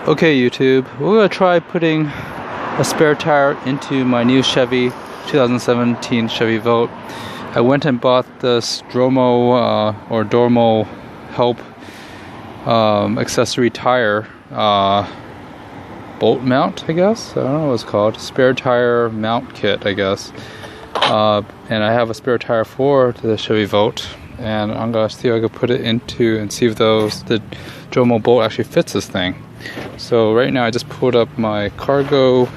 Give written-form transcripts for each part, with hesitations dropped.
Okay, YouTube, we're going to try putting a spare tire into my new Chevy 2017 Chevy Volt. I went and bought this Dorman Help accessory tire bolt mount, I guess. I don't know what it's called. Spare tire mount kit, I guess. And I have a spare tire for the Chevy Volt, and I'm going to see if I can put it into and see if the Dorman bolt actually fits this thing. So right now I just pulled up my cargo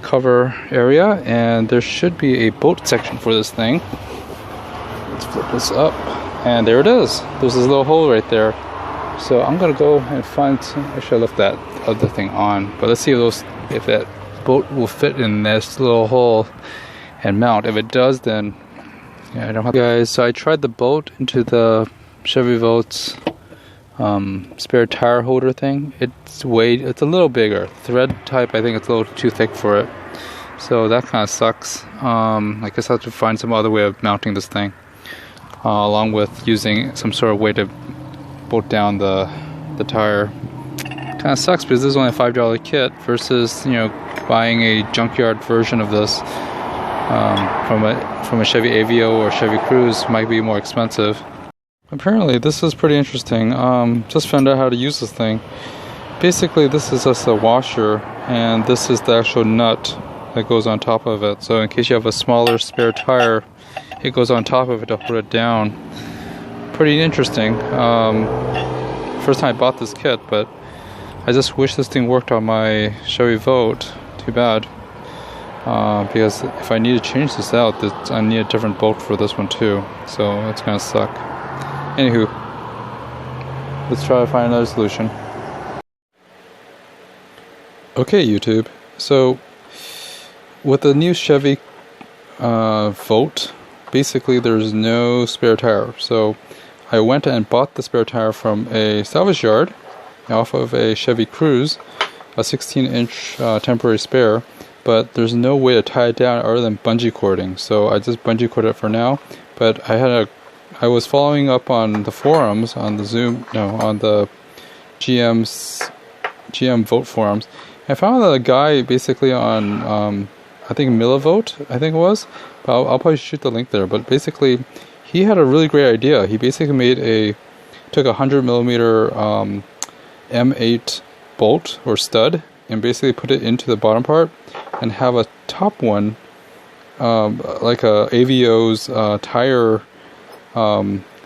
cover area, and there should be a bolt section for this thing. Let's flip this up, and there it is. There's this little hole right there. So I'm gonna go and find some. Actually, I left that other thing on, but let's see if that bolt will fit in this little hole and mount. If it does, then yeah, I don't have to. Guys, so I tried the bolt into the Chevy Volt's spare tire holder thing. It's a little bigger. Thread type, I think it's a little too thick for it. So that kind of sucks. I guess I'll have to find some other way of mounting this thing, along with using some sort of way to bolt down the tire. Kind of sucks because this is only a $5 kit versus, you know, buying a junkyard version of this from a Chevy Aveo or Chevy Cruze might be more expensive. Apparently this is pretty interesting. Just found out how to use this thing. Basically this is just a washer, and this is the actual nut that goes on top of it. So in case you have a smaller spare tire, it goes on top of it to hold it down. Pretty interesting. First time I bought this kit, but I just wish this thing worked on my Chevy Volt. Too bad. Because if I need to change this out, I need a different bolt for this one too. So it's gonna suck. Anywho, let's try to find another solution. Okay, YouTube. So with the new Chevy Volt, basically there's no spare tire. So I went and bought the spare tire from a salvage yard off of a Chevy Cruze, a 16-inch temporary spare, but there's no way to tie it down other than bungee cording. So I just bungee corded it for now, but I was following up on the forums, on the GM Volt forums. I found that a guy basically on, I think MilliVolt, I think it was. But I'll probably shoot the link there. But basically, he had a really great idea. He basically took a 100mm M8 bolt or stud and basically put it into the bottom part and have a top one, like a Aveo's tire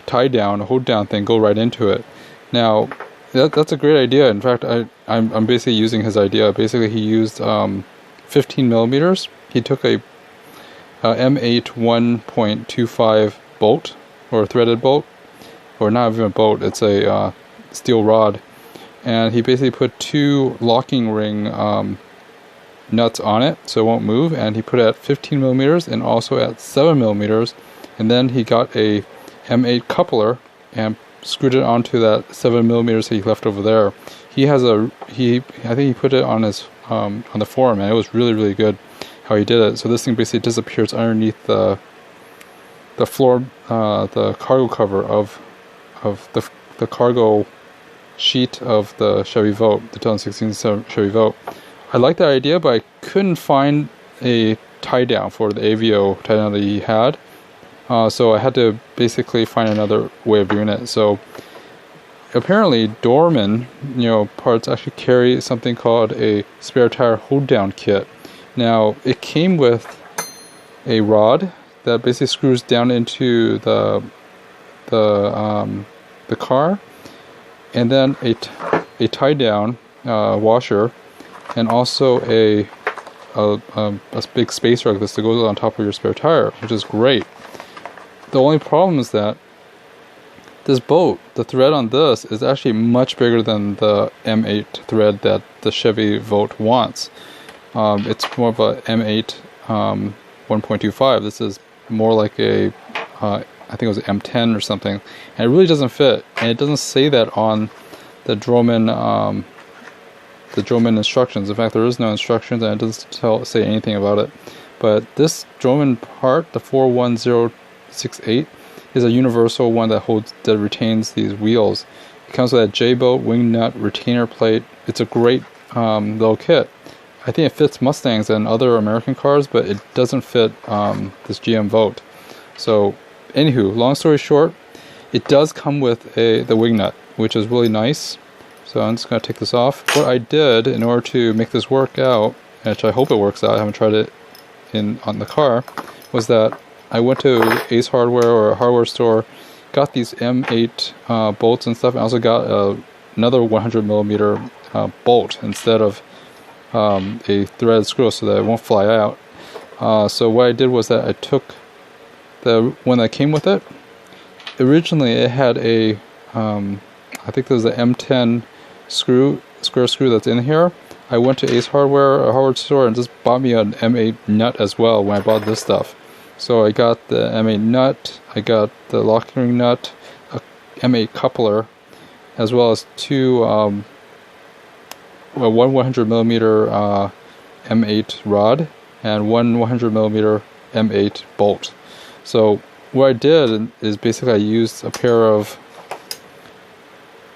tie down, hold down thing, go right into it. Now that's a great idea. In fact, I'm basically using his idea. Basically, he used 15mm. He took a M8 1.25 bolt, or threaded bolt, or not even a bolt, it's a steel rod, and he basically put two locking ring nuts on it so it won't move, and he put it at 15mm and also at 7mm, and then he got a M8 coupler and screwed it onto that 7mm that he left over there. I think he put it on his on the forum, and it was really, really good how he did it. So this thing basically disappears underneath the floor, the cargo cover of the cargo sheet of the Chevy Volt, the 2016 Chevy Volt. I like that idea, but I couldn't find a tie down for the Aveo tie down that he had. So I had to basically find another way of doing it. So apparently Dorman, parts actually carry something called a spare tire hold down kit. Now it came with a rod that basically screws down into the car, and then a tie down washer, and also a big spacer like this that goes on top of your spare tire, which is great. The only problem is that this bolt, the thread on this, is actually much bigger than the M8 thread that the Chevy Volt wants. It's more of a M8 1.25. This is more like a, I think it was an M10 or something. And it really doesn't fit. And it doesn't say that on the Dorman instructions. In fact, there is no instructions, and it doesn't say anything about it. But this Dorman part, the 41068, is a universal one that retains these wheels. It comes with a J-bolt wingnut retainer plate. It's a great little kit. I think it fits Mustangs and other American cars, but it doesn't fit this GM Volt. So, anywho, long story short, it does come with the wingnut, which is really nice. So I'm just going to take this off. What I did in order to make this work out, which I hope it works out, I haven't tried it on the car, was that I went to Ace Hardware or a hardware store, got these M8 bolts and stuff, and also got another 100mm bolt instead of a threaded screw so that it won't fly out. So what I did was that I took the one that came with it. Originally it had a, I think there's an M10 square screw that's in here. I went to Ace Hardware, a hardware store, and just bought me an M8 nut as well when I bought this stuff. So I got the M8 nut, I got the locking ring nut, a M8 coupler, as well as two, one 100mm M8 rod and one 100mm M8 bolt. So what I did is basically I used a pair of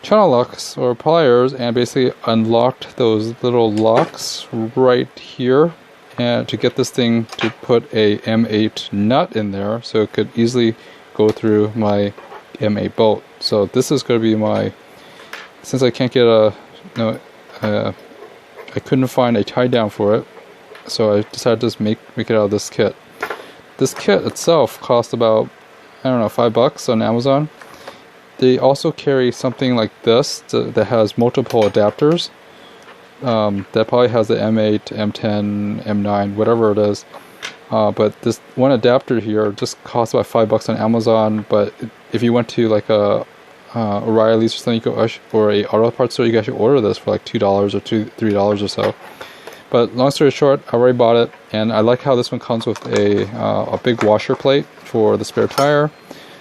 channel locks or pliers and basically unlocked those little locks right here, and to get this thing to put a M8 nut in there so it could easily go through my M8 bolt. So this is going to be my, since I can't get I couldn't find a tie down for it, so I decided to just make it out of this kit. This kit itself cost about, I don't know, $5 on Amazon. They also carry something like this that has multiple adapters. That probably has the M8, M10, M9, whatever it is. But this one adapter here just costs about $5 on Amazon. But if you went to like a O'Reilly's or something, or a auto parts store, you can actually order this for like $2 or $3 or so. But long story short, I already bought it, and I like how this one comes with a big washer plate for the spare tire.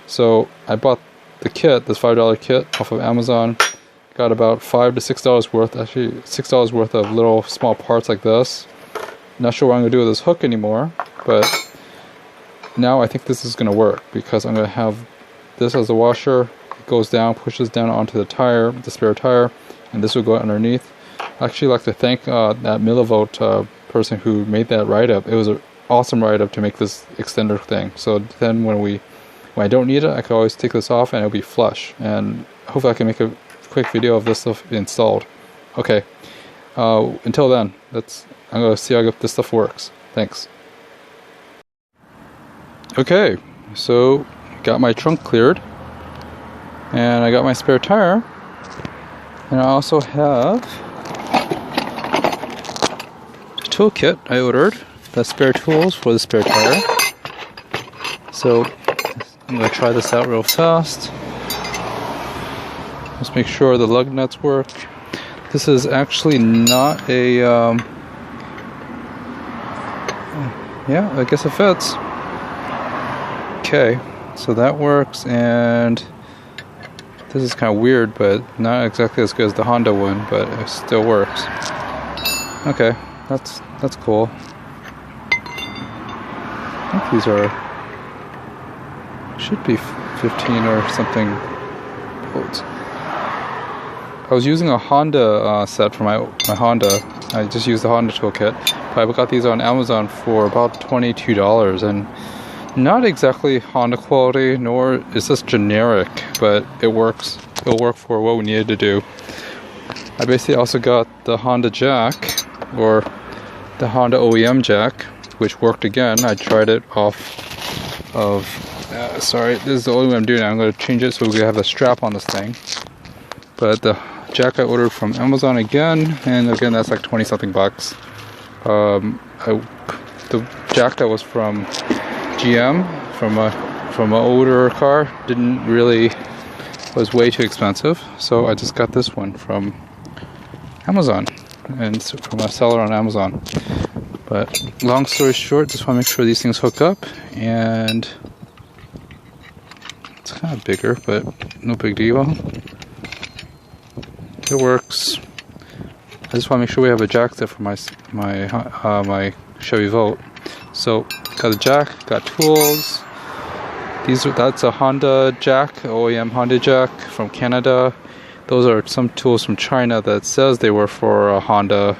So I bought the kit, this $5 kit off of Amazon. Got about $5 to $6 worth, actually $6 worth of little small parts like this. Not sure what I'm going to do with this hook anymore, but now I think this is going to work because I'm going to have this as a washer. It goes down, pushes down onto the tire, the spare tire, and this will go underneath. I actually like to thank that MilliVolt person who made that write-up. It was an awesome write-up to make this extender thing. So then when I don't need it, I can always take this off and it'll be flush. And hopefully I can make a quick video of this stuff installed. Okay, until then, I'm going to see how this stuff works. Thanks. Okay, so got my trunk cleared, and I got my spare tire, and I also have a toolkit I ordered, the spare tools for the spare tire. So I'm going to try this out real fast. Just make sure the lug nuts work. This is actually not a, yeah, I guess it fits. Okay, so that works, and this is kind of weird, but not exactly as good as the Honda one, but it still works. Okay, that's cool. I think these should be 15 or something volts. I was using a Honda set for my Honda. I just used the Honda toolkit. But I got these on Amazon for about $22, and not exactly Honda quality, nor is this generic, but it works. It'll work for what we needed to do. I basically also got the Honda jack, or the Honda OEM jack, which worked again. I tried it off of, sorry, this is the only way I'm doing it. I'm going to change it so we can have a strap on this thing. But the jack I ordered from Amazon again, and again that's like 20 something bucks. The jack that was from GM, from an older car, was way too expensive, so I just got this one from Amazon, and from a seller on Amazon. But long story short, just want to make sure these things hook up, and it's kind of bigger, but no big deal. It works. I just want to make sure we have a jack there for my Chevy Volt. So got the jack, got tools. That's a Honda jack, OEM Honda jack from Canada. Those are some tools from China that says they were for a Honda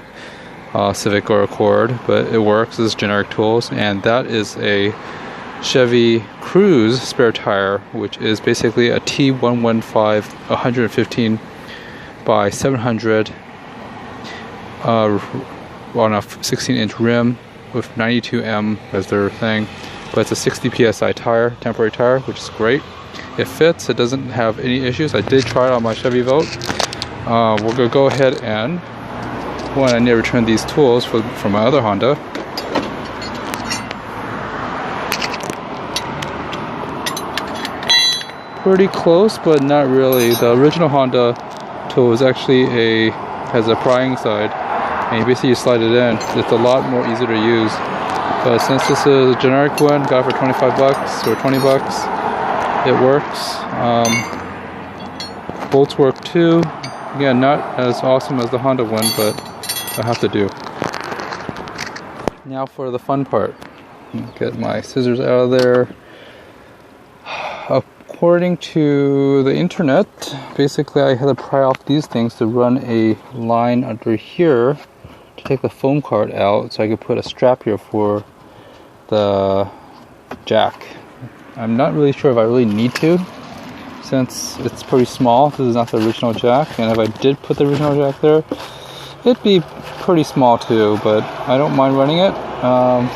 Civic or Accord, but it works as generic tools. And that is a Chevy Cruze spare tire, which is basically a T115 115 by 700 on a 16-inch rim with 92M as their thing, but it's a 60 psi tire, temporary tire, which is great. It fits, it doesn't have any issues. I did try it on my Chevy Volt. We're gonna go ahead and I need to return these tools from my other Honda. Pretty close, but not really. The original Honda tool is actually has a prying side, and you basically slide it in. It's a lot more easier to use. But since this is a generic one, got it for 25 bucks or 20 bucks, it works. Bolts work too. Again, not as awesome as the Honda one, but I have to do. Now for the fun part. Get my scissors out of there. According to the internet, basically I had to pry off these things to run a line under here to take the foam card out so I could put a strap here for the jack. I'm not really sure if I really need to, since it's pretty small. This is not the original jack, and if I did put the original jack there, it'd be pretty small too, but I don't mind running it.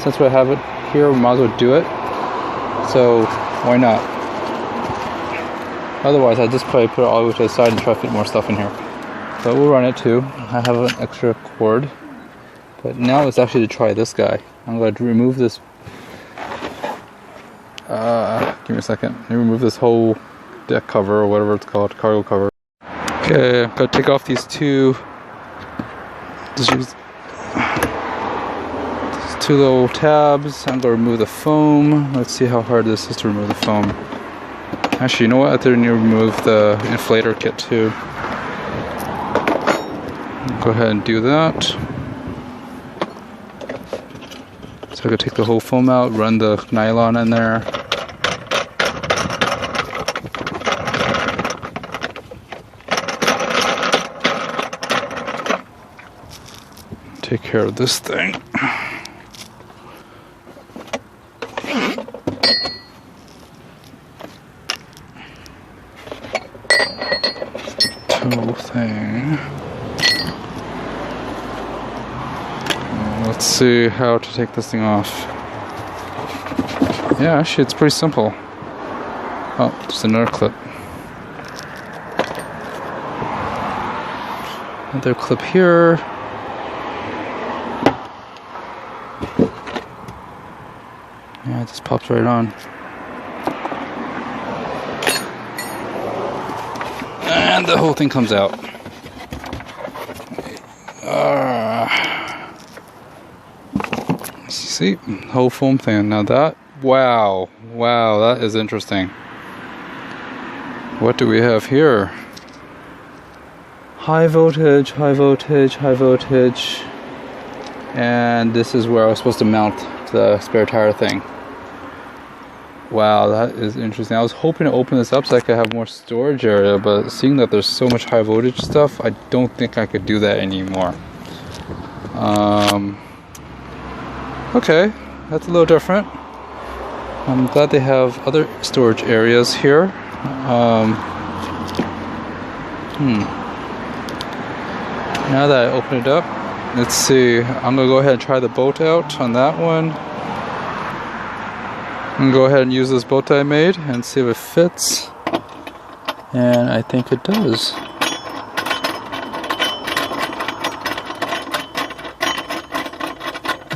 Since I have it here, we might as well do it. So why not? Otherwise, I'd just probably put it all the way to the side and try to fit more stuff in here. But we'll run it too. I have an extra cord. But now it's actually to try this guy. I'm going to remove this. Give me a second. Let me remove this whole deck cover or whatever it's called, cargo cover. Okay, I'm going to take off these two little tabs. I'm going to remove the foam. Let's see how hard this is to remove the foam. Actually, you know what? I think I need to remove the inflator kit too. Go ahead and do that. So I could take the whole foam out, run the nylon in there. Take care of this thing. Thing. Let's see how to take this thing off. Yeah, actually it's pretty simple. Oh, just another clip. Another clip here. Yeah, it just pops right on. And the whole thing comes out. See, whole foam thing. Now that, wow, that is interesting. What do we have here? High voltage, high voltage, high voltage. And this is where I was supposed to mount the spare tire thing. Wow, that is interesting. I was hoping to open this up so I could have more storage area, but seeing that there's so much high voltage stuff, I don't think I could do that anymore. Okay, that's a little different. I'm glad they have other storage areas here. Now that I open it up, let's see. I'm gonna go ahead and try the bolt out on that one. I'm gonna go ahead and use this bolt I made and see if it fits. And I think it does.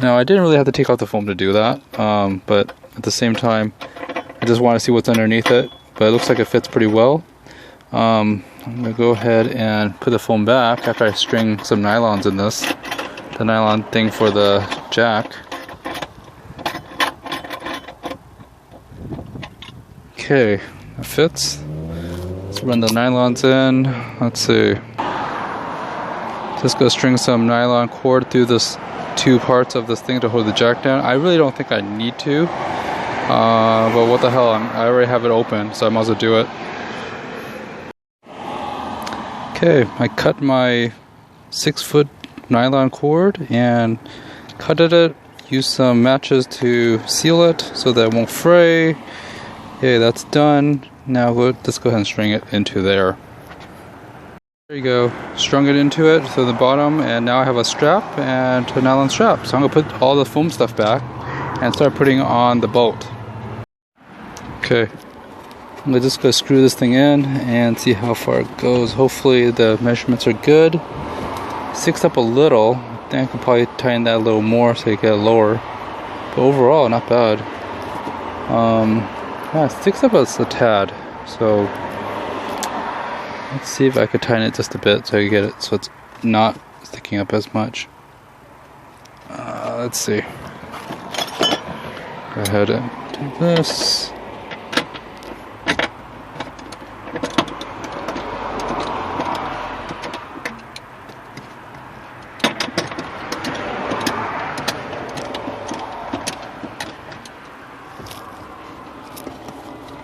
Now I didn't really have to take out the foam to do that, but at the same time I just want to see what's underneath it, but it looks like it fits pretty well. I'm going to go ahead and put the foam back after I string some nylons in this, the nylon thing for the jack. Okay, it fits. Let's run the nylons in. Let's see. Just go string some nylon cord through this two parts of this thing to hold the jack down. I really don't think I need to, but what the hell, I already have it open, so I might as well do it. Okay, I cut my 6-foot nylon cord and cutted it, used some matches to seal it so that it won't fray. Okay, that's done. Now let's go ahead and string it into there. There you go, strung it into it to the bottom, and now I have a strap and a nylon strap. So I'm gonna put all the foam stuff back and start putting on the bolt. Okay, I'm just gonna screw this thing in and see how far it goes. Hopefully the measurements are good. Sticks up a little. I think I can probably tighten that a little more so you get it lower. But overall, not bad. Yeah, it sticks up a tad. So let's see if I could tighten it just a bit so you get it so it's not sticking up as much. Let's see. Go ahead and do this.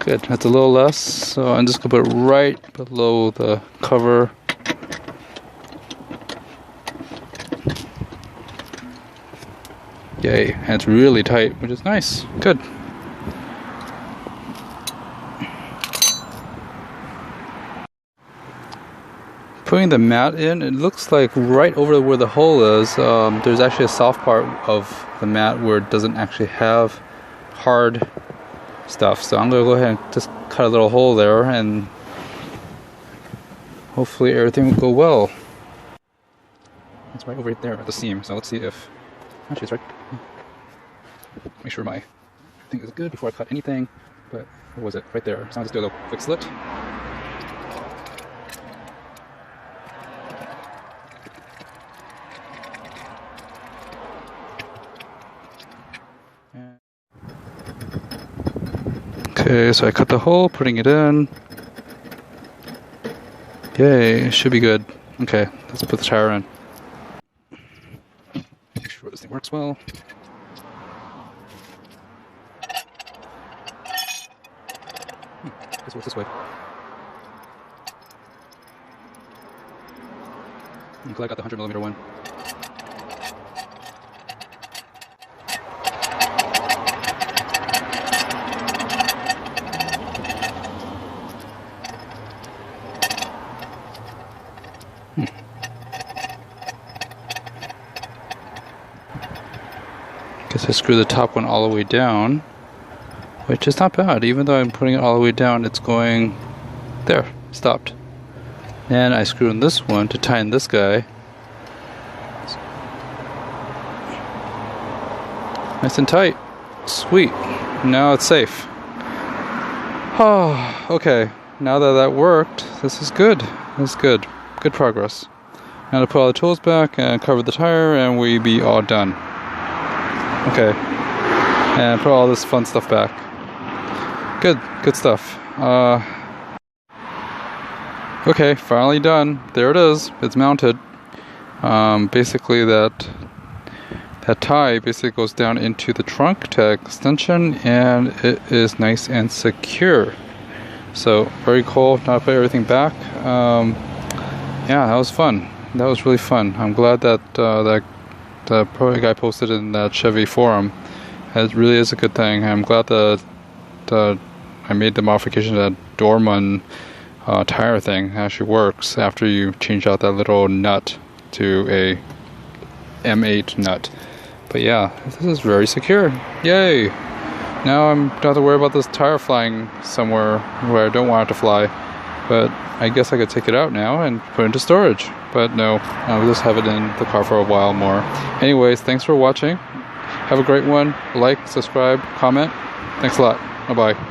Good, that's a little less, so I'm just gonna put it right below the cover. Yay, and it's really tight, which is nice. Good. Putting the mat in, it looks like right over where the hole is, there's actually a soft part of the mat where it doesn't actually have hard stuff. So I'm going to go ahead and just cut a little hole there, and hopefully everything will go well. It's right over there at the seam, so let's see if... Actually, it's right... Make sure my thing is good before I cut anything, but where was it? Right there. So I'll just do a little quick slit. Okay, so I cut the hole, putting it in. Yay, it should be good. Okay, let's put the tire in. Make sure this thing works well. This works this way. I'm glad I got the 100mm one. Guess I screw the top one all the way down, which is not bad. Even though I'm putting it all the way down, it's going there, stopped. And I screw in this one to tighten this guy. Nice and tight. Sweet. Now it's safe. Oh, okay. Now that that worked, this is good. This is good. Good progress. Now to put all the tools back and cover the tire, and we be all done. Okay, and put all this fun stuff back. Good stuff. Okay, finally done. There it is. It's mounted. Basically, that tie basically goes down into the trunk to extension, and it is nice and secure. So very cool. Now I put everything back. Yeah, that was fun. That was really fun. I'm glad that the guy posted in that Chevy forum. It really is a good thing. I'm glad that I made the modification to that Dorman tire thing. It actually works after you change out that little nut to a M8 nut. But yeah, this is very secure. Yay! Now I don't have to worry about this tire flying somewhere where I don't want it to fly. But I guess I could take it out now and put it into storage. But no, I'll just have it in the car for a while more. Anyways, thanks for watching. Have a great one. Like, subscribe, comment. Thanks a lot. Bye-bye.